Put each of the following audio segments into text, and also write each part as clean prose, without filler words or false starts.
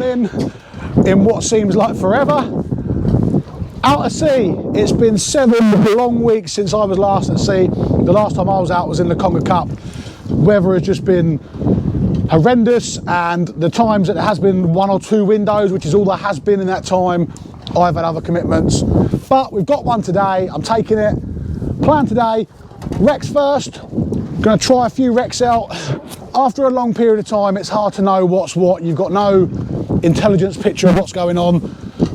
morning in what seems like forever. Out at sea. It's been 7 long weeks since I was last at sea. The last time I was out was in the Conga Cup. Weather has just been horrendous, and the times that there has been 1 or 2 windows, which is all there has been in that time, I've had other commitments. But we've got one today, I'm taking it. Plan today, wrecks first. Gonna try a few wrecks out. After a long period of time, it's hard to know what's what. You've got no intelligence picture of what's going on.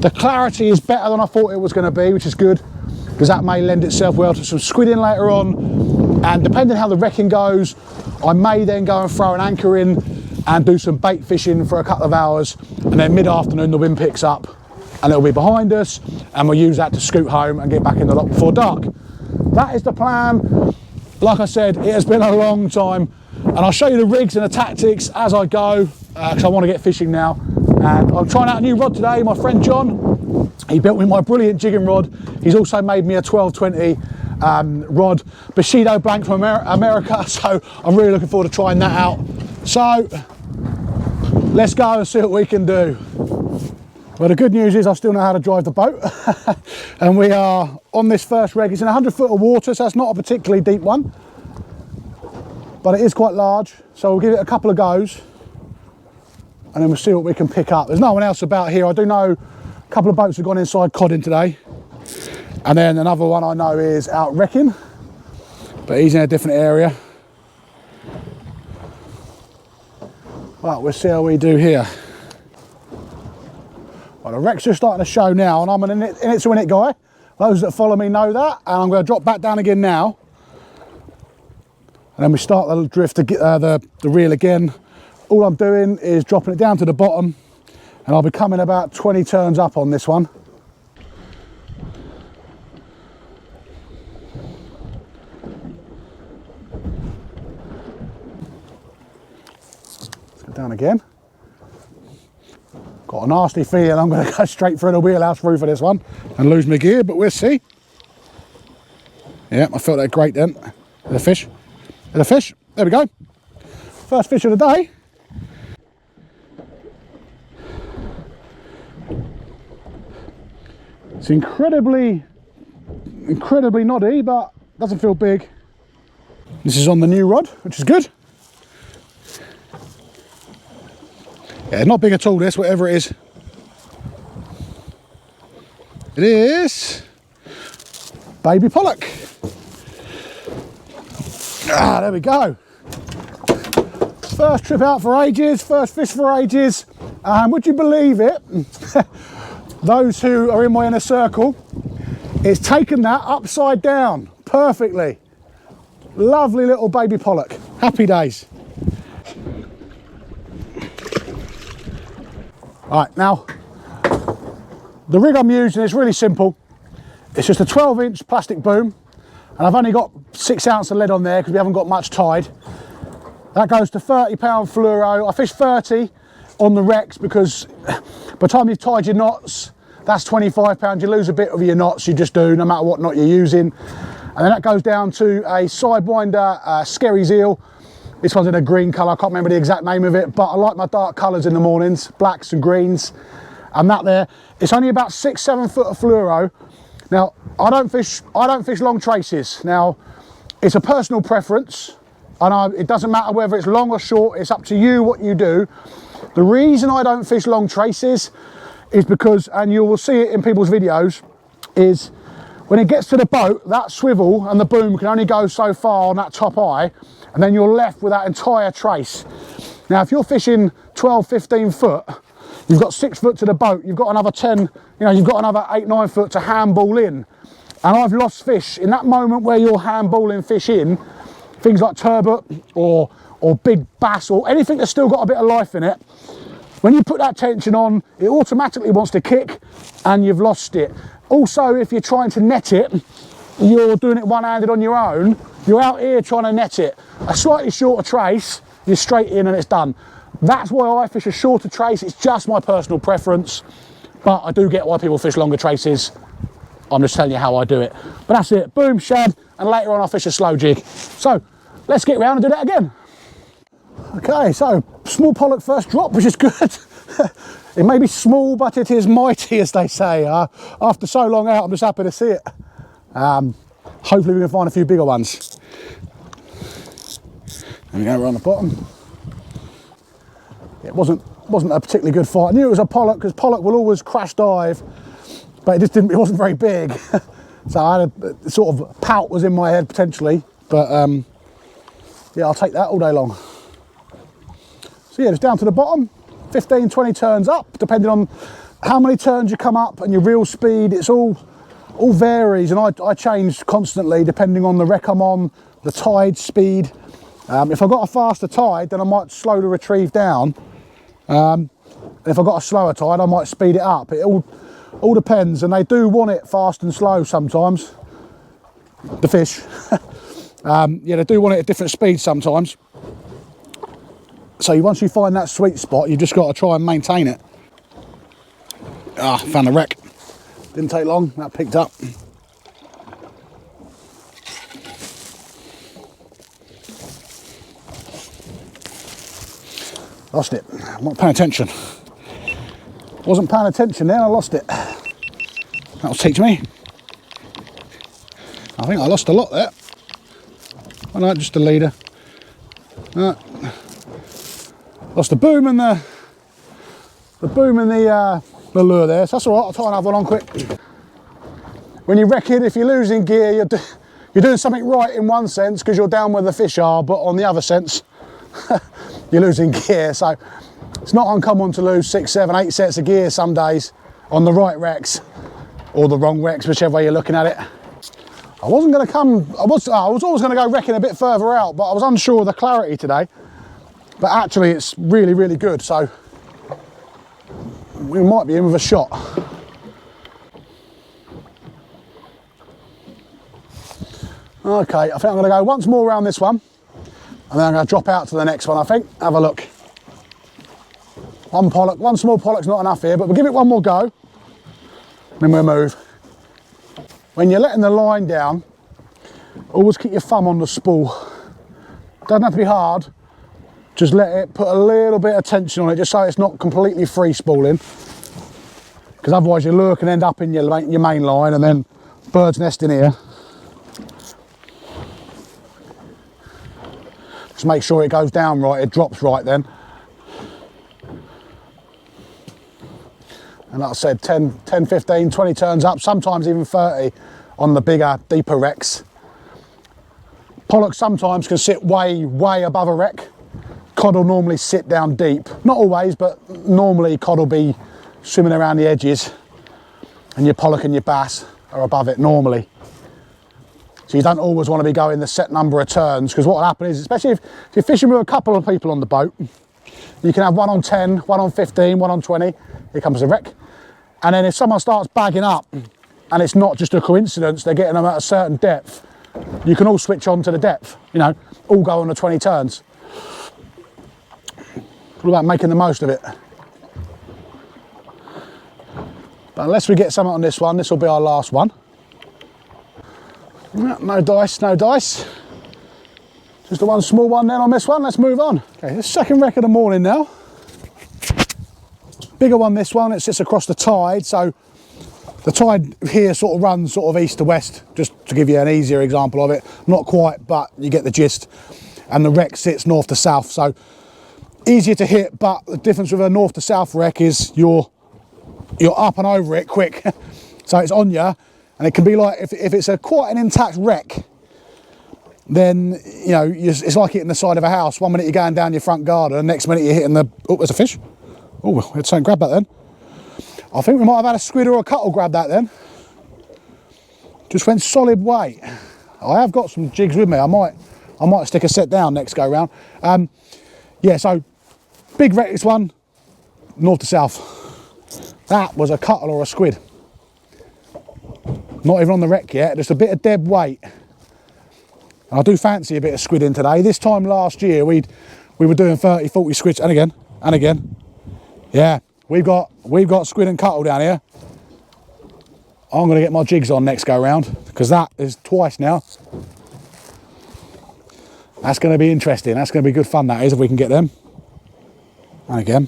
The clarity is better than I thought it was going to be, which is good, because that may lend itself well to some squidding later on. And depending how the wrecking goes, I may then go and throw an anchor in and do some bait fishing for a couple of hours, and then mid-afternoon the wind picks up and it'll be behind us, and we'll use that to scoot home and get back in the lock before dark. That is the plan. Like I said, it has been a long time, and I'll show you the rigs and the tactics as I go, because I want to get fishing now. And I'm trying out a new rod today. My friend John, he built me my brilliant jigging rod. He's also made me a 1220 rod, Bushido blank from America, so I'm really looking forward to trying that out. So let's go and see what we can do. Well, the good news is I still know how to drive the boat. And we are on this first wreck. It's in 100 foot of water, so it's not a particularly deep one, but it is quite large, so we'll give it a couple of goes and then we'll see what we can pick up. There's no one else about here. I do know a couple of boats have gone inside codding today, and then another one I know is out wrecking, but he's in a different area. Well, we'll see how we do here. Well, the wrecks are starting to show now, and I'm an in it to win it guy. Those that follow me know that, and I'm going to drop back down again now, and then we start the drift, the reel again. All I'm doing is dropping it down to the bottom, and I'll be coming about 20 turns up on this one. Let's go down again. Got a nasty feeling I'm going to go straight through the wheelhouse roof of this one and lose my gear, but we'll see. Yeah, I felt that great then. There's a fish. There's a fish. There we go. First fish of the day. It's incredibly noddy, but doesn't feel big. This is on the new rod, which is good. Yeah, not big at all, this, whatever it is. It is baby Pollack. Ah, there we go. First trip out for ages, first fish for ages. Would you believe it? Those who are in my inner circle, it's taken that upside down perfectly. Lovely little baby Pollack. Happy days. Right, now, the rig I'm using is really simple. It's just a 12-inch plastic boom, and I've only got 6 ounces of lead on there because we haven't got much tide. That goes to 30 pound fluoro. I fish 30 on the wrecks because by the time you've tied your knots, that's 25 pounds. You lose a bit of your knots, you just do, no matter what knot you're using. And then that goes down to a Sidewinder Scary Zeal. This one's in a green colour, I can't remember the exact name of it, but I like my dark colours in the mornings, blacks and greens. And that there, it's only about 6-7 foot of fluoro. Now, I don't fish long traces. Now, it's a personal preference, and it doesn't matter whether it's long or short, it's up to you what you do. The reason I don't fish long traces is because, and you will see it in people's videos, is when it gets to the boat, that swivel and the boom can only go so far on that top eye, and then you're left with that entire trace. Now, if you're fishing 12-15 foot, you've got 6 foot to the boat, you've got another 10, you've got another 8-9 foot to handball in. And I've lost fish in that moment where you're handballing fish in, things like turbot or big bass or anything that's still got a bit of life in it. When you put that tension on, it automatically wants to kick and you've lost it. Also, if you're trying to net it, you're doing it one-handed on your own, you're out here trying to net it. A slightly shorter trace, you're straight in and it's done. That's why I fish a shorter trace. It's just my personal preference, but I do get why people fish longer traces. I'm just telling you how I do it. But that's it, boom, shad, and later on I'll fish a slow jig. So let's get round and do that again. Okay, so small pollock first drop, which is good. It may be small, but it is mighty, as they say. After so long out, I'm just happy to see it. Hopefully we can find a few bigger ones. There we go, we're on the bottom. It wasn't a particularly good fight. I knew it was a pollock because pollock will always crash dive, but it wasn't very big. So I had a sort of pout was in my head potentially, but yeah, I'll take that all day long. So yeah, just down to the bottom, 15, 20 turns up, depending on how many turns you come up and your reel speed. It's all varies, and I change constantly depending on the wreck I'm on, the tide speed. If I've got a faster tide, then I might slow the retrieve down. And if I've got a slower tide, I might speed it up. It all depends, and they do want it fast and slow sometimes, the fish. Yeah, they do want it at different speeds sometimes. So once you find that sweet spot, you've just got to try and maintain it. Found a wreck. Didn't take long, that picked up. Lost it. I'm not paying attention. Wasn't paying attention then, I lost it. That'll teach me. I think I lost a lot there. Oh no, just the leader. Lost the boom and the lure there, so that's all right. I'll try and have one on quick. When you're wrecking, if you're losing gear, you're doing something right in one sense because you're down where the fish are, but on the other sense, you're losing gear. So it's not uncommon to lose 6, 7, 8 sets of gear some days on the right wrecks or the wrong wrecks, whichever way you're looking at it. I wasn't going to come. I was always going to go wrecking a bit further out, but I was unsure of the clarity today. But actually, it's really, really good. So we might be in with a shot. Okay, I think I'm going to go once more around this one, and then I'm going to drop out to the next one, I think. Have a look. One pollock, one small pollock's not enough here, but we'll give it one more go, then we'll move. When you're letting the line down, always keep your thumb on the spool. Doesn't have to be hard, just let it put a little bit of tension on it, just so it's not completely free spooling. Because otherwise your lure can end up in your main line and then bird's nest in here. Just make sure it goes down right, it drops right then. And like I said, 10, 15, 20 turns up, sometimes even 30 on the bigger, deeper wrecks. Pollock sometimes can sit way, way above a wreck. Cod will normally sit down deep. Not always, but normally cod will be swimming around the edges, and your pollock and your bass are above it normally. So you don't always want to be going the set number of turns, because what will happen is, especially if you're fishing with a couple of people on the boat, you can have one on 10, one on 15, one on 20. Here comes the wreck. And then if someone starts bagging up, and it's not just a coincidence, they're getting them at a certain depth, you can all switch on to the depth, you know, all go on the 20 turns. It's all about making the most of it. But unless we get something on this one, this will be our last one. No dice, no dice. Just the one small one then on this one. Let's move on. Okay, the second wreck of the morning now. Bigger one, this one. It sits across the tide, so the tide here sort of runs sort of east to west, just to give you an easier example of it. Not quite, but you get the gist. And the wreck sits north to south, so easier to hit, but the difference with a north to south wreck is you're up and over it quick. So it's on you. And it can be like, if it's quite an intact wreck, then, you know, it's like hitting the side of a house. 1 minute you're going down your front garden, next minute you're hitting the, oh, there's a fish. Oh, we had something grab that then. I think we might have had a squid or a cuttle grab that then. Just went solid weight. I have got some jigs with me. I might stick a set down next go round. Yeah, so big wreck this one, north to south. That was a cuttle or a squid. Not even on the wreck yet, just a bit of dead weight. I do fancy a bit of squid in today. This time last year, we were doing 30, 40 squids, and again. Yeah, we've got squid and cuttle down here. I'm going to get my jigs on next go round, because that is twice now. That's going to be interesting. That's going to be good fun, that is, if we can get them. And again,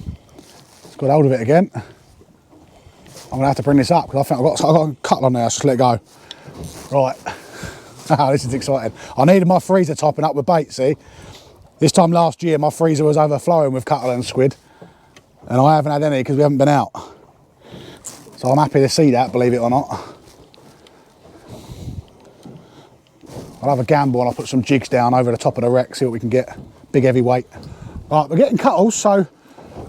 it's got hold of it again. I'm gonna have to bring this up because I think I've got a cuttle on there, so just let it go. Right, this is exciting. I needed my freezer topping up with bait, see? This time last year, my freezer was overflowing with cuttle and squid, and I haven't had any because we haven't been out. So I'm happy to see that, believe it or not. I'll have a gamble and I'll put some jigs down over the top of the wreck, see what we can get. Big heavy weight. Right, we're getting cuttles, so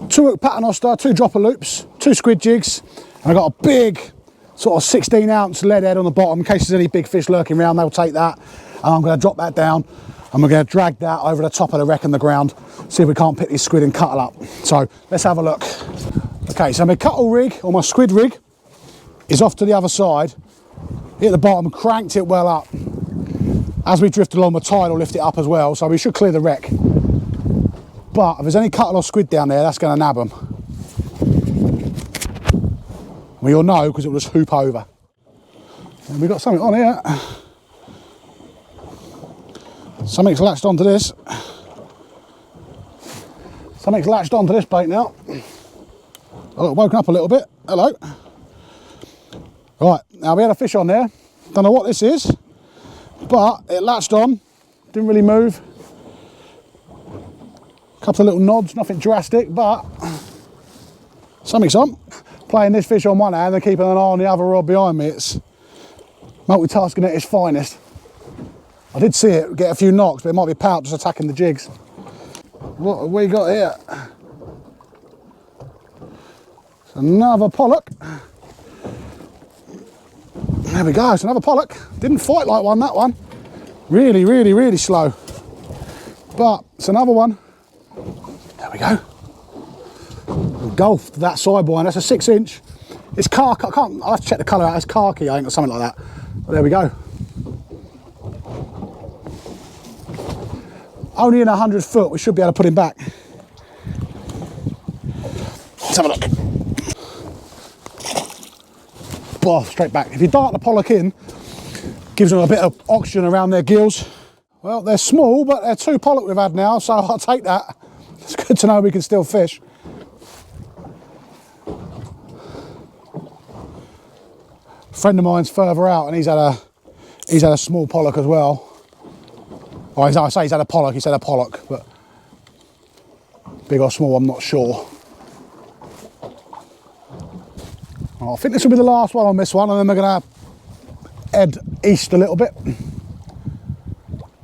2 hook paternoster, 2 dropper loops, 2 squid jigs, and I've got a big sort of 16-ounce lead head on the bottom in case there's any big fish lurking around. They'll take that, and I'm going to drop that down and we're going to drag that over the top of the wreck and the ground, see if we can't pick these squid and cuttle up. So let's have a look. Okay, so my cuttle rig or my squid rig is off to the other side. Hit the bottom, cranked it well up. As we drift along, the tide will lift it up as well, so we should clear the wreck. But if there's any cuttle or squid down there, that's going to nab them. We all know because it will just hoop over. And we've got something on here. Something's latched onto this. Something's latched onto this bait now. Oh, look, woken up a little bit. Hello. Right, now we had a fish on there. Don't know what this is, but it latched on. Didn't really move. Couple of little nods, nothing drastic, but something's on. Playing this fish on one hand and keeping an eye on the other rod behind me. It's multitasking at its finest. I did see it get a few knocks, but it might be pout just attacking the jigs. What have we got here? It's another pollock. There we go, it's another pollock. Didn't fight like one, that one. Really, really, really slow. But it's another one. There we go. Engulfed that Sidewinder. That's a 6-inch. It's khaki. I'll have to check the colour out. It's khaki, I think, or something like that. But there we go. Only in 100 foot, we should be able to put him back. Let's have a look. Oh, straight back. If you dart the pollock in, gives them a bit of oxygen around their gills. Well, they're small, but they're 2 pollock we've had now, so I'll take that. It's good to know we can still fish. A friend of mine's further out, and he's had a small pollock as well. Oh, I say he's had a pollock, he said a pollock, but big or small, I'm not sure. Oh, I think this will be the last one on this one, and then we're going to head east a little bit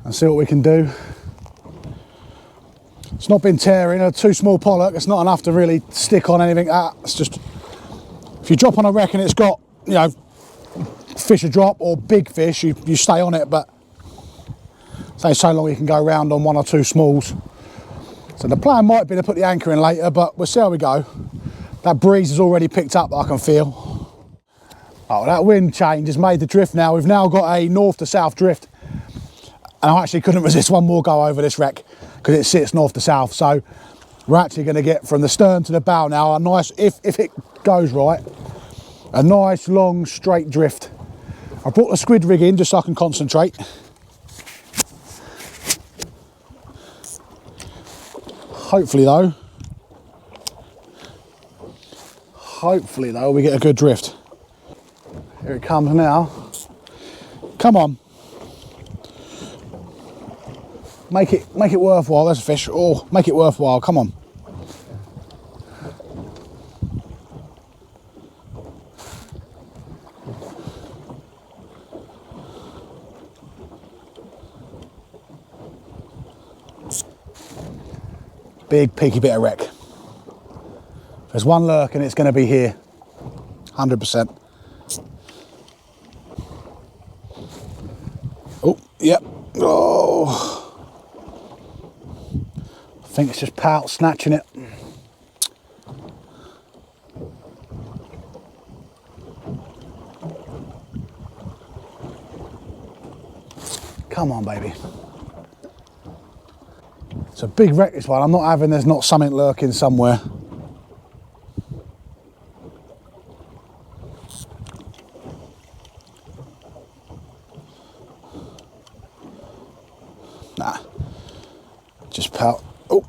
and see what we can do. It's not been tearing, a 2 small pollock, it's not enough to really stick on anything. It's just, if you drop on a wreck and it's got, you know, fish a drop or big fish, you stay on it, but so long you can go round on 1 or 2 smalls. So the plan might be to put the anchor in later, but we'll see how we go. That breeze has already picked up, I can feel. Oh, that wind change has made the drift now. We've now got a north to south drift. And I actually couldn't resist one more go over this wreck because it sits north to south. So we're actually going to get from the stern to the bow now a nice, if it goes right, a nice long straight drift. I brought the squid rig in just so I can concentrate. Hopefully though, we get a good drift. Here it comes now. Come on. Make it worthwhile. There's a fish. Oh, make it worthwhile. Come on. Big peaky bit of wreck. There's one lurking, it's going to be here. 100%. Oh, yep. Oh. I think it's just pout snatching it. Come on, baby. It's a big wreck, this one. I'm not having there's not something lurking somewhere. Nah, just pout. Oh.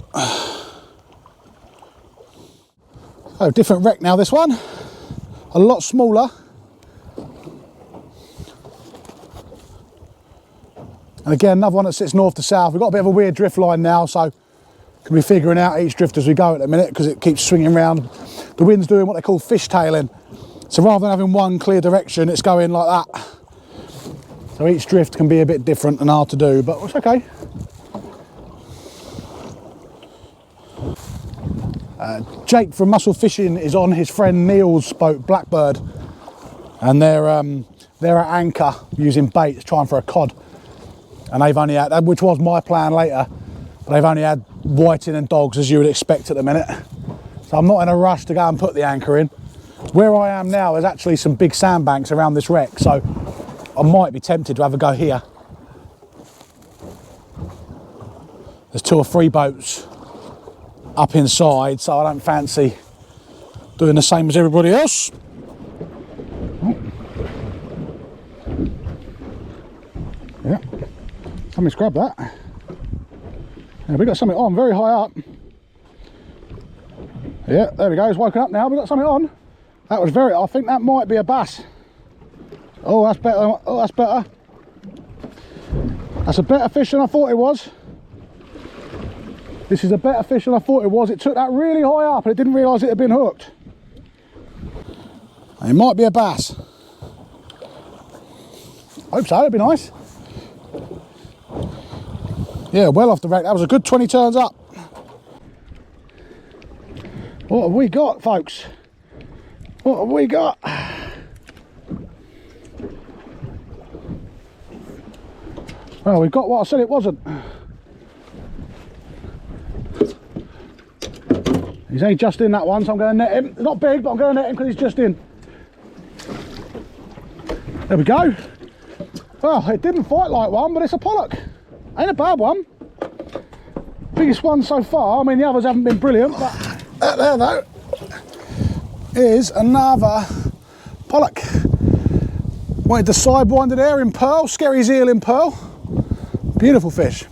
Oh, different wreck now, this one. A lot smaller. And again, another one that sits north to south. We've got a bit of a weird drift line now, so can be figuring out each drift as we go at the minute because it keeps swinging around. The wind's doing what they call fishtailing. So rather than having one clear direction, it's going like that. So each drift can be a bit different and hard to do, but it's okay. Jake from Muscle Fishing is on his friend Neil's boat, Blackbird, and they're at anchor using baits, trying for a cod. And they've only had, which was my plan later, but they've only had whiting and dogs as you would expect at the minute. So I'm not in a rush to go and put the anchor in. Where I am now is actually some big sandbanks around this wreck, so I might be tempted to have a go here. There's 2 or 3 boats up inside, so I don't fancy doing the same as everybody else. Yeah, somebody's grabbed that. Yeah, we got something on very high up. Yeah, there we go, it's woken up now, we've got something on. That was very, I think that might be a bass. Oh, that's better, oh, that's better. That's a better fish than I thought it was. This is a better fish than I thought it was. It took that really high up and it didn't realise it had been hooked. It might be a bass. Hope so, it'd be nice. Yeah, well off the wreck. That was a good 20 turns up. What have we got, folks? What have we got? Well, we've got what I said it wasn't. He's only just in that one, so I'm going to net him. It's not big, but I'm going to net him because he's just in. There we go. Well, it didn't fight like one, but it's a Pollack. Ain't a bad one. Biggest one so far. I mean, the others haven't been brilliant, but there though is another Pollack. Wanted the Sidewinder there in pearl, Skerry's eel in pearl. Beautiful fish.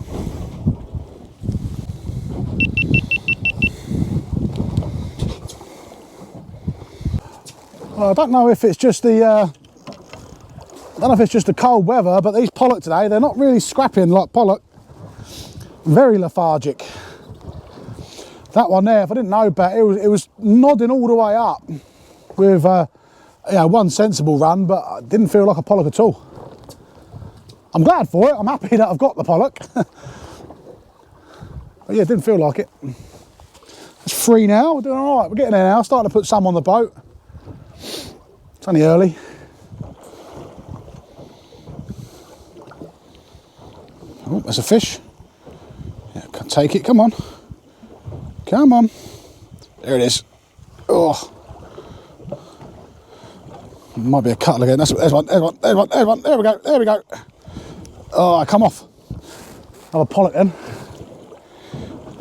Well, I don't know if it's just the cold weather, but these Pollack today, they're not really scrapping like Pollack. Very lethargic. That one there, if I didn't know better, it was nodding all the way up with you know, one sensible run, but it didn't feel like a Pollack at all. I'm glad for it. I'm happy that I've got the Pollack. But yeah, it didn't feel like it. It's free now. We're doing all right. We're getting there now. Starting to put some on the boat. It's only early. Oh, there's a fish. Yeah, can take it. Come on. Come on. There it is. Oh. Might be a cuttle again. There's one. There's one. There's one. There's one. There we go. There we go. Oh, come off. Have a Pollack then.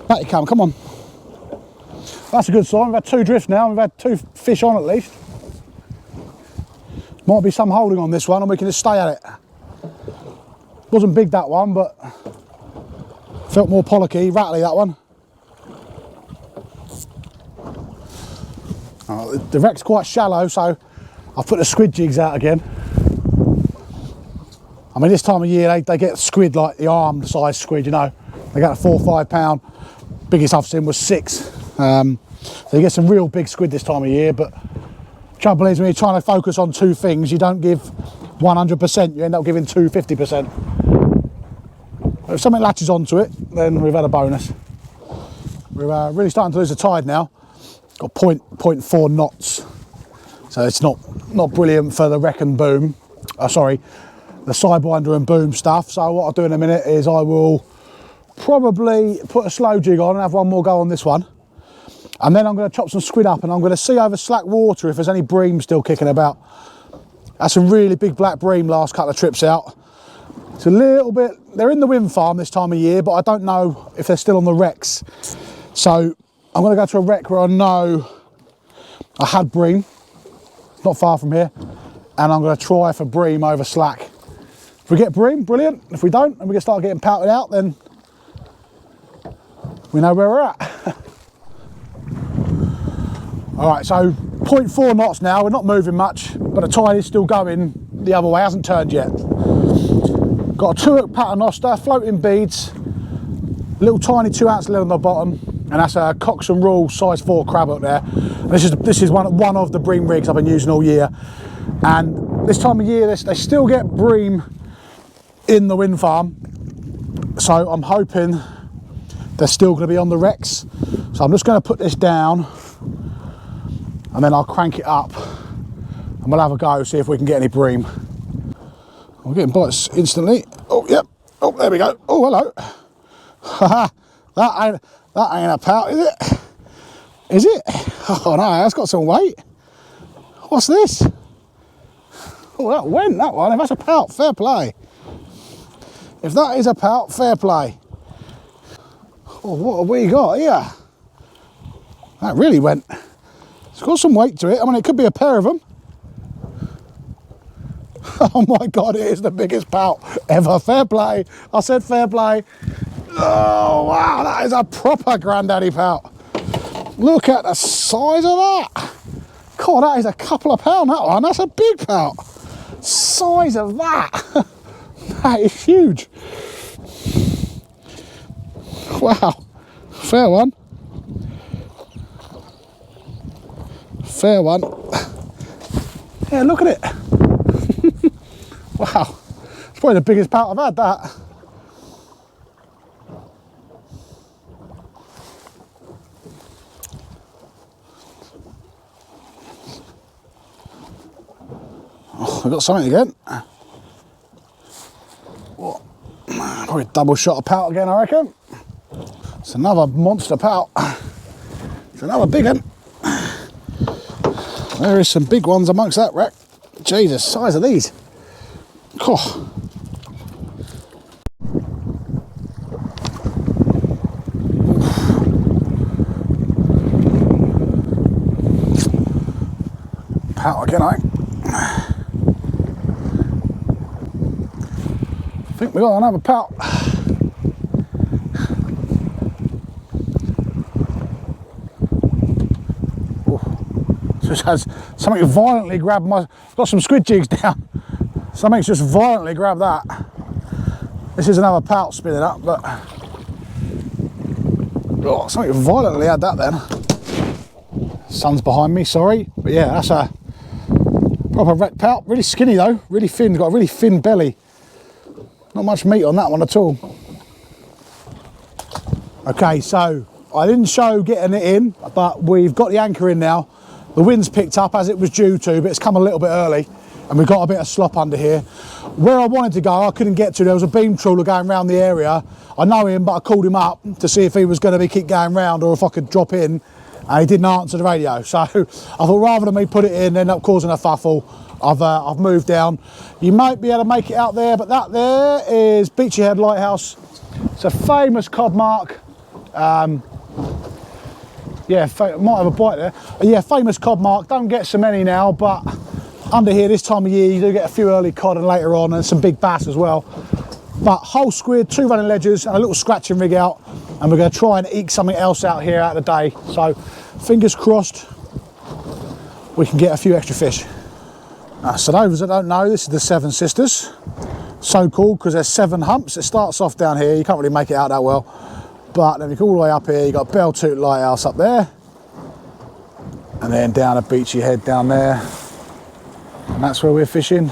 Back you come. Come on. That's a good sign. We've had 2 drifts now. We've had 2 fish on at least. Might be some holding on this one and we can just stay at it. Wasn't big, that one, but felt more Pollacky, rattly that one. The wreck's quite shallow, so I've put the squid jigs out again. I mean, this time of year they get squid like the arm size squid, you know. They got a 4 or 5 pound. Biggest I've seen was 6. So you get some real big squid this time of year, but trouble is when you're trying to focus on 2 things, you don't give 100%, you end up giving 250%. If something latches onto it, then we've had a bonus. We're really starting to lose the tide now. Got 0.4 knots, so it's not brilliant for the wreck and boom. Sorry, the Sidewinder and boom stuff. So what I'll do in a minute is I will probably put a slow jig on and have one more go on this one. And then I'm going to chop some squid up and I'm going to see over slack water if there's any bream still kicking about. That's some really big black bream last couple of trips out. It's a little bit, they're in the wind farm this time of year, but I don't know if they're still on the wrecks. So I'm going to go to a wreck where I know I had bream, not far from here, and I'm going to try for bream over slack. If we get bream, brilliant. If we don't, and we can start getting pouted out, then we know where we're at. All right, so 0.4 knots now. We're not moving much, but the tide is still going the other way, hasn't turned yet. Got a 2-hook paternoster, floating beads, little tiny 2-ounce lead on the bottom, and that's a Cox and Rule size 4 crab up there. And this is one of the bream rigs I've been using all year. And this time of year, they still get bream in the wind farm, so I'm hoping they're still going to be on the wrecks. So I'm just going to put this down, and then I'll crank it up, and we'll have a go, see if we can get any bream. We're getting bites instantly. Oh, yep. Oh, there we go. Oh, hello. Haha. that ain't a pout, is it? Is it? Oh no, that's got some weight. What's this? Oh, that went, that one. If that's a pout, fair play. If that is a pout, fair play. Oh, what have we got here? That really went. It's got some weight to it. I mean, it could be a pair of them. Oh my God, it is the biggest pout ever. Fair play. I said fair play. Oh, wow, that is a proper granddaddy pout. Look at the size of that. God, that is a couple of pounds, that one. That's a big pout. Size of that. That is huge. Wow. Fair one. Fair one. Yeah, look at it. Wow. It's probably the biggest pout I've had, that. Oh, I've got something again. What? Probably a double shot of pout again, I reckon. It's another monster pout. It's another big one. There is some big ones amongst that wreck. Jesus, size of these. Oh. Pout again, I think we got another pout. Just has something violently grabbed my. Got some squid jigs down. Something's just violently grabbed that. This is another pout spinning up, but oh, something violently had that then. Sun's behind me, sorry, but yeah, that's a proper wreck pout. Really skinny though, really thin. Got a really thin belly. Not much meat on that one at all. Okay, so I didn't show getting it in, but we've got the anchor in now. The wind's picked up as it was due to, but it's come a little bit early, and we've got a bit of slop under here. Where I wanted to go, I couldn't get to. There was a beam trawler going around the area. I know him, but I called him up to see if he was going to keep going round or if I could drop in, and he didn't answer the radio. So I thought rather than me put it in and end up causing a fuffle, I've moved down. You might be able to make it out there, but that there is Beachy Head Lighthouse. It's a famous cod mark. Yeah, might have a bite there. Yeah, famous cod mark. Don't get so many now, but under here this time of year you do get a few early cod and later on, and some big bass as well. But whole squid, 2 running ledgers and a little scratching rig out, and we're going to try and eke something else out here out of the day. So fingers crossed we can get a few extra fish. So those that don't know, this is the Seven Sisters. So called because there's 7 humps. It starts off down here, you can't really make it out that well. But then you go all the way up here, you've got Belltoot Lighthouse up there. And then down at Beachy Head down there. And that's where we're fishing.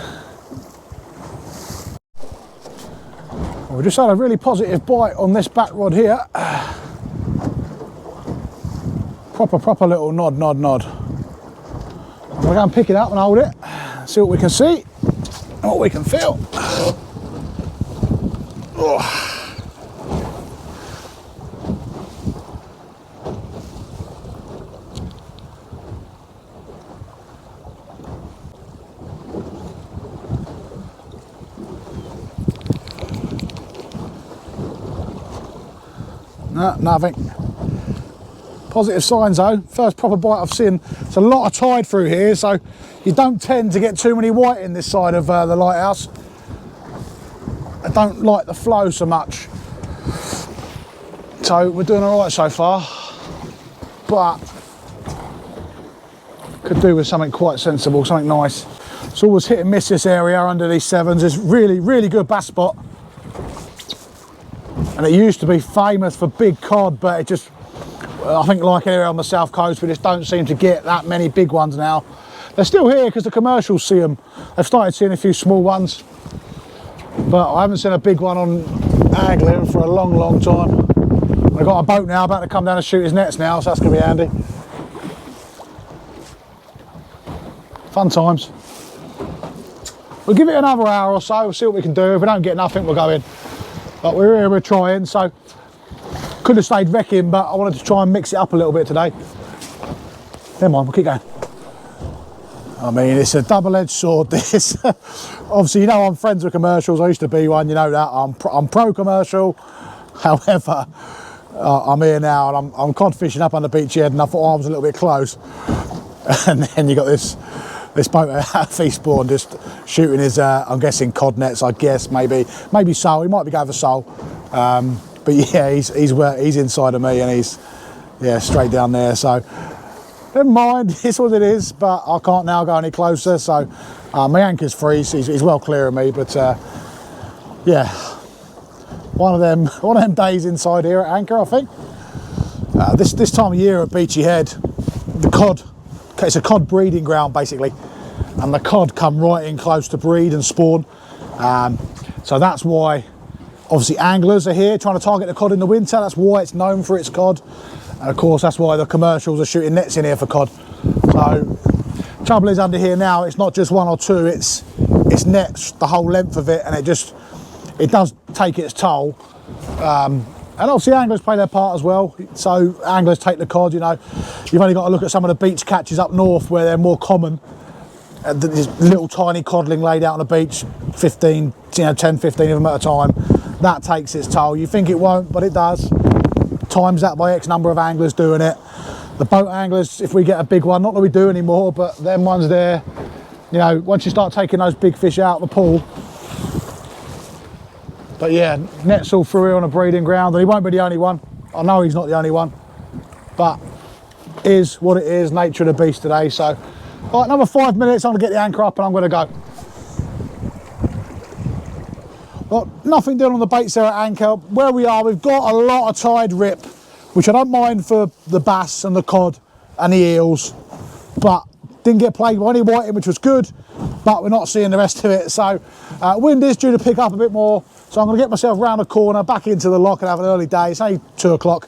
Well, we just had a really positive bite on this back rod here. Proper little nod. We're going to pick it up and hold it. See what we can see and what we can feel. Oh. No, nothing. Positive signs though. First proper bite I've seen. It's a lot of tide through here, so you don't tend to get too many white in this side of the lighthouse. I don't like the flow so much. So we're doing all right so far. But could do with something quite sensible, something nice. It's always hit and miss this area under these 7s. It's really, really good bass spot. And it used to be famous for big cod, but it just, I think like area on the south coast, we just don't seem to get that many big ones now. They're still here because the commercials see them. They've started seeing a few small ones, but I haven't seen a big one on angling for a long, long time. I've got a boat now, about to come down and shoot his nets now, so that's going to be handy. Fun times. We'll give it another hour or so, we'll see what we can do. If we don't get nothing, we'll go in. But we're here, we're trying, so could have stayed wrecking, but I wanted to try and mix it up a little bit today. Never mind, we'll keep going. I mean, it's a double-edged sword, this. Obviously, you know I'm friends with commercials. I used to be one, you know that. I'm pro-commercial. However, I'm here now, and I'm cod fishing up on the Beachy Head, and I thought I was a little bit close. And then you got this boat out of Eastbourne just shooting his, I'm guessing cod nets, I guess, maybe sole. He might be going for sole. But yeah, he's inside of me, and he's, yeah, straight down there. So never mind, it's what it is, but I can't now go any closer. So my anchor's free, so he's well clear of me. But yeah, one of them days inside here at anchor, I think. This time of year at Beachy Head, the cod, it's a cod breeding ground basically, and the cod come right in close to breed and spawn. So that's why obviously anglers are here trying to target the cod in the winter. That's why it's known for its cod. And of course, that's why the commercials are shooting nets in here for cod. So trouble is, under here now, it's not just one or two, it's nets the whole length of it, and it does take its toll. And obviously anglers play their part as well. So anglers take the cod, you know. You've only got to look at some of the beach catches up north where they're more common. There's little tiny codling laid out on the beach, 10, 15 of them at a time. That takes its toll. You think it won't, but it does. Times that by X number of anglers doing it. The boat anglers, if we get a big one, not that we do anymore, but them ones there, you know, once you start taking those big fish out of the pool. But yeah, nets all through here on a breeding ground, and he won't be the only one. I know he's not the only one, but is what it is, nature of the beast today. So, all right, another 5 minutes, I'm gonna get the anchor up and I'm gonna go. Well, nothing doing on the baits there at anchor. Where we are, we've got a lot of tide rip, which I don't mind for the bass and the cod and the eels, but didn't get plagued by any whiting, which was good, but we're not seeing the rest of it. So wind is due to pick up a bit more, so I'm going to get myself round the corner, back into the lock and have an early day. It's only 2 o'clock,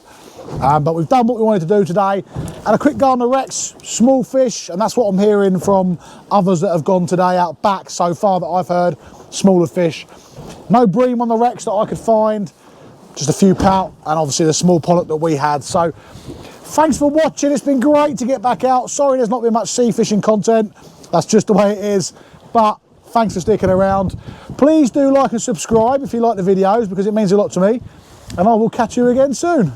but we've done what we wanted to do today. And a quick go on the wrecks, small fish, and that's what I'm hearing from others that have gone today out back so far that I've heard, smaller fish. No bream on the wrecks that I could find, just a few pout, and obviously the small pollock that we had. So thanks for watching, it's been great to get back out. Sorry there's not been much sea fishing content, that's just the way it is, but thanks for sticking around. Please do like and subscribe if you like the videos, because it means a lot to me, and I will catch you again soon.